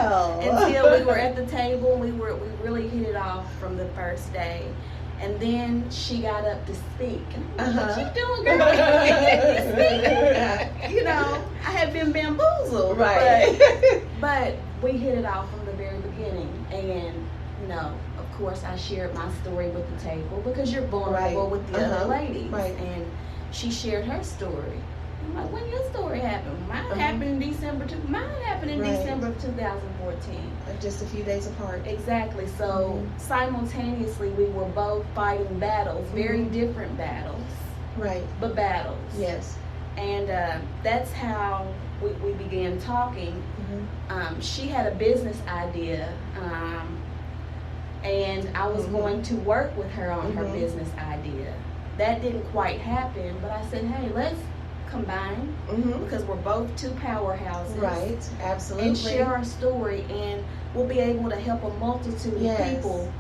Well. Until we were at the table, we really hit it off from the first day. And then she got up to speak. And I'm like, what you doing, girl? You know, I had been bamboozled. Right. But we hit it off from the very beginning. And, you know, of course, I shared my story with the table because you're vulnerable with the other ladies. Right. And she shared her story. I'm like, when your story happened? Mine happened in December. Mine happened in December of 2014. Just a few days apart. Exactly. So simultaneously, we were both fighting battles, very different battles. Right. But battles. Yes. And that's how we began talking. She had a business idea, and I was going to work with her on her business idea. That didn't quite happen, but I said, hey, let's combine because we're both two powerhouses. Right, absolutely. And share our story, and we'll be able to help a multitude of people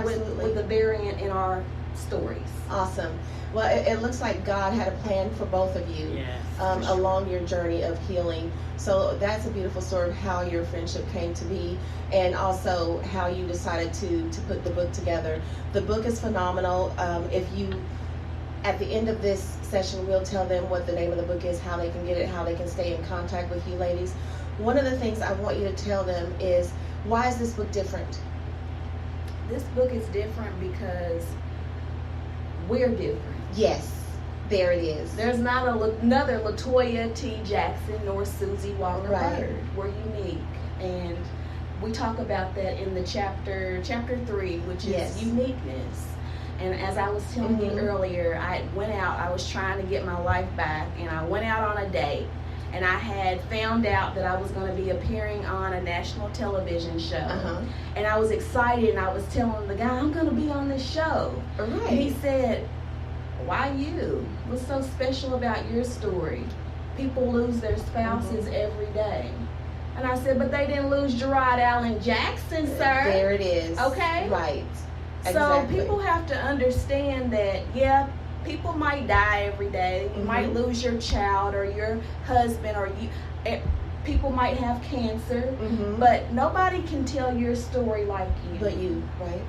with a variant in our stories. Awesome. Well, it looks like God had a plan for both of you along your journey of healing. So that's a beautiful story of how your friendship came to be, and also how you decided to put the book together. The book is phenomenal. If you, at the end of this session, we'll tell them what the name of the book is, how they can get it, how they can stay in contact with you ladies. One of the things I want you to tell them is, why is this book different? This book is different because we're different. Yes, there it is. There's not another Latoya T. Jackson nor Susie Walker Bird. We're unique, and we talk about that in the chapter 3, which is uniqueness. And as I was telling you earlier, I went out, I was trying to get my life back, and I went out on a date, and I had found out that I was going to be appearing on a national television show. And I was excited, and I was telling the guy, I'm going to be on this show. And he said, why you? What's so special about your story? People lose their spouses every day. And I said, but they didn't lose Gerard Allen Jackson, sir. There it is. Okay? Right. So people have to understand that, people might die every day. You might lose your child or your husband, or people might have cancer, but nobody can tell your story like you. But you, right?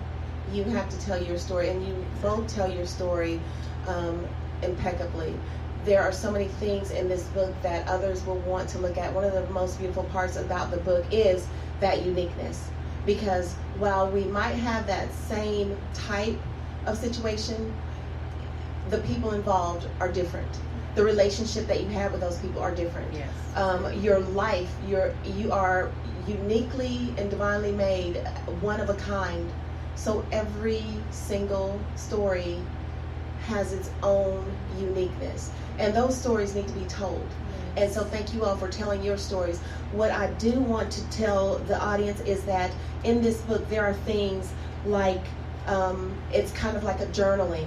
You have to tell your story, and you both tell your story impeccably. There are so many things in this book that others will want to look at. One of the most beautiful parts about the book is that uniqueness. Because while we might have that same type of situation, the people involved are different. The relationship that you have with those people are different. Yes. Your life, you are uniquely and divinely made, one of a kind. So every single story has its own uniqueness. And those stories need to be told. And so thank you all for telling your stories. What I do want to tell the audience is that in this book there are things like, it's kind of like a journaling,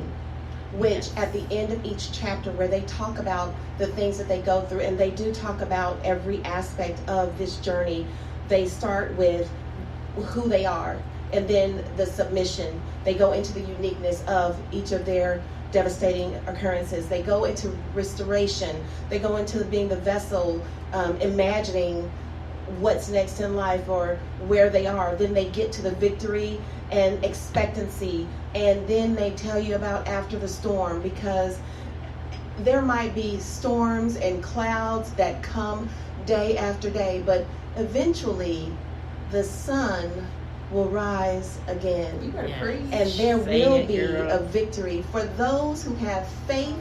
which at the end of each chapter, where they talk about the things that they go through, and they do talk about every aspect of this journey. They start with who they are, and then the submission. They go into the uniqueness of each of their devastating occurrences. They go into restoration. They go into being the vessel, imagining what's next in life or where they are. Then they get to the victory and expectancy, and then they tell you about after the storm, because there might be storms and clouds that come day after day, but eventually the sun will rise again. You better preach. And there will be a victory for those who have faith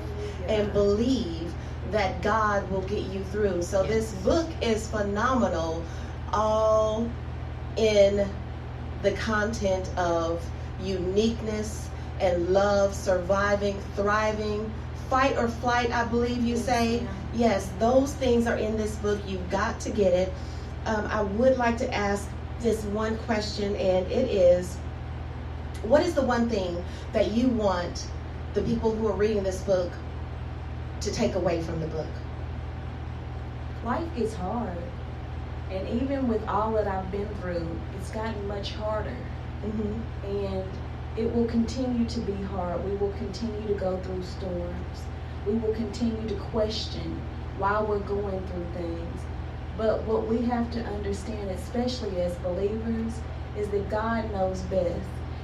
and believe that God will get you through. So this book is phenomenal, all in the content of uniqueness and love, surviving, thriving, fight or flight, I believe you say. Yes, those things are in this book. You've got to get it. I would like to ask this one question, and it is, what is the one thing that you want the people who are reading this book to take away from the book? Life is hard, and even with all that I've been through, it's gotten much harder. And it will continue to be hard. We will continue to go through storms. We will continue to question why we're going through things. But what we have to understand, especially as believers, is that God knows best.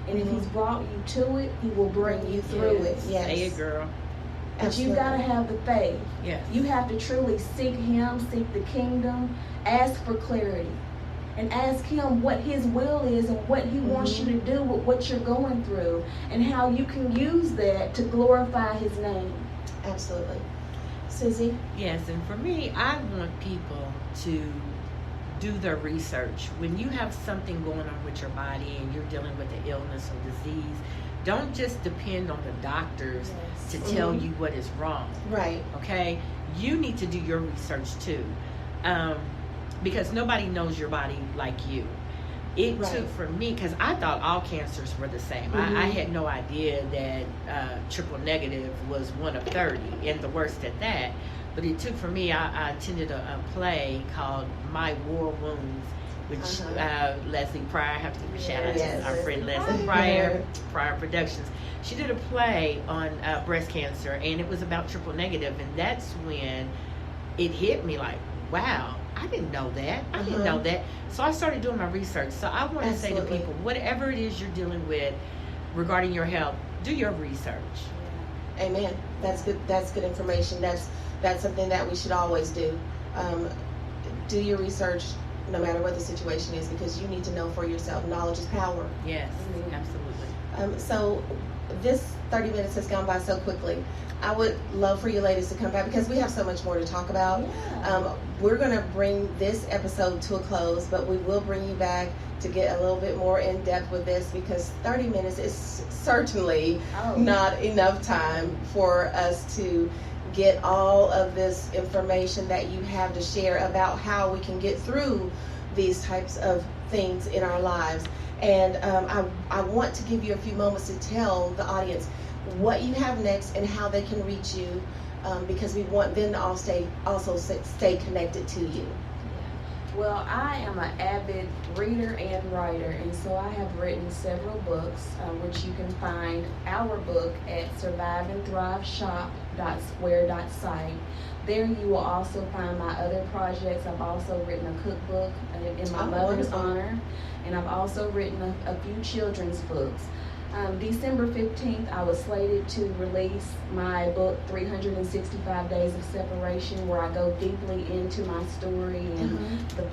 And if He's brought you to it, He will bring you through it. Yes. Say it, girl. But Absolutely. you've got to have the faith. Yes. You have to truly seek Him, seek the kingdom, ask for clarity, and ask Him what His will is and what He wants you to do with what you're going through, and how you can use that to glorify His name. Absolutely. Susie? Yes, and for me, I want people to do their research. When you have something going on with your body and you're dealing with an illness or disease, don't just depend on the doctors to tell you what is wrong. Right. Okay? You need to do your research too. Because nobody knows your body like you. It took for me, because I thought all cancers were the same. I had no idea that triple negative was one of 30 and the worst at that. But it took for me, I attended a play called My War Wounds, which Leslie Pryor, I have to give a shout out to our friend Leslie Pryor Productions. She did a play on breast cancer, and it was about triple negative, and that's when it hit me like, wow, I didn't know that. I didn't know that. So I started doing my research. So I want to say to people, whatever it is you're dealing with regarding your health, do your research. Amen. That's good. That's good information. That's something that we should always do. Do your research no matter what the situation is, because you need to know for yourself. Knowledge is power. Yes, absolutely. So this 30 minutes has gone by so quickly. I would love for you ladies to come back because we have so much more to talk about. We're going to bring this episode to a close, but we will bring you back to get a little bit more in depth with this, because 30 minutes is certainly not enough time for us to get all of this information that you have to share about how we can get through these types of things in our lives. And I want to give you a few moments to tell the audience what you have next and how they can reach you, because we want them to also stay connected to you. Well, I am an avid reader and writer, and so I have written several books, which you can find our book at surviveandthriveshop.square.site. There you will also find my other projects. I've also written a cookbook in my mother's honor, and I've also written a few children's books. December 15th, I was slated to release my book, 365 Days of Separation, where I go deeply into my story and the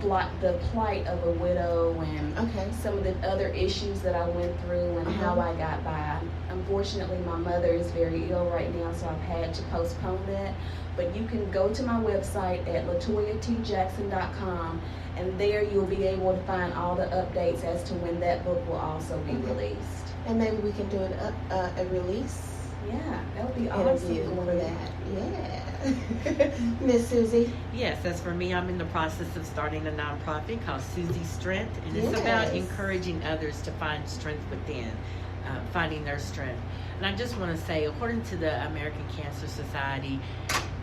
plight of a widow and some of the other issues that I went through and how I got by. Unfortunately, my mother is very ill right now, so I've had to postpone that. But you can go to my website at latoyatjackson.com, and there you'll be able to find all the updates as to when that book will also be released. And maybe we can do a release. Yeah, that would be awesome for that. Yeah. Miss Susie? Yes, as for me, I'm in the process of starting a nonprofit called Susie Strength, and it's about encouraging others to find strength within, finding their strength. And I just want to say, according to the American Cancer Society,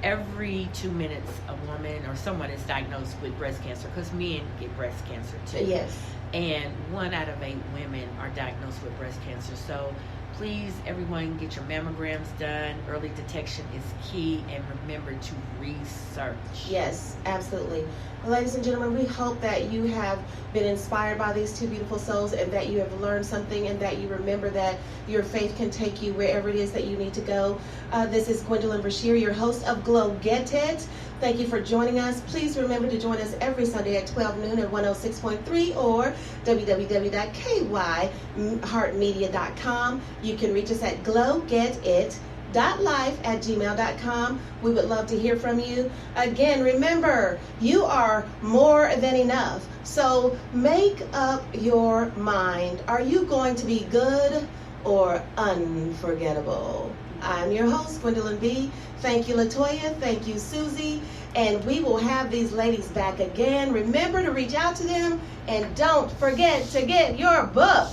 every 2 minutes a woman or someone is diagnosed with breast cancer, because men get breast cancer too. Yes. And 1 out of 8 women are diagnosed with breast cancer. So please, everyone, get your mammograms done. Early detection is key, and remember to research. Yes, absolutely. Well, ladies and gentlemen, we hope that you have been inspired by these two beautiful souls, and that you have learned something, and that you remember that your faith can take you wherever it is that you need to go. This is Gwendolyn Brashear, your host of Glow Get It. Thank you for joining us. Please remember to join us every Sunday at 12 noon at 106.3 or www.kyheartmedia.com. You can reach us at glowgetit.life@gmail.com. We would love to hear from you. Again, remember, you are more than enough. So make up your mind. Are you going to be good or unforgettable? I'm your host, Gwendolyn B. Thank you, Latoya. Thank you, Susie. And we will have these ladies back again. Remember to reach out to them, and don't forget to get your book.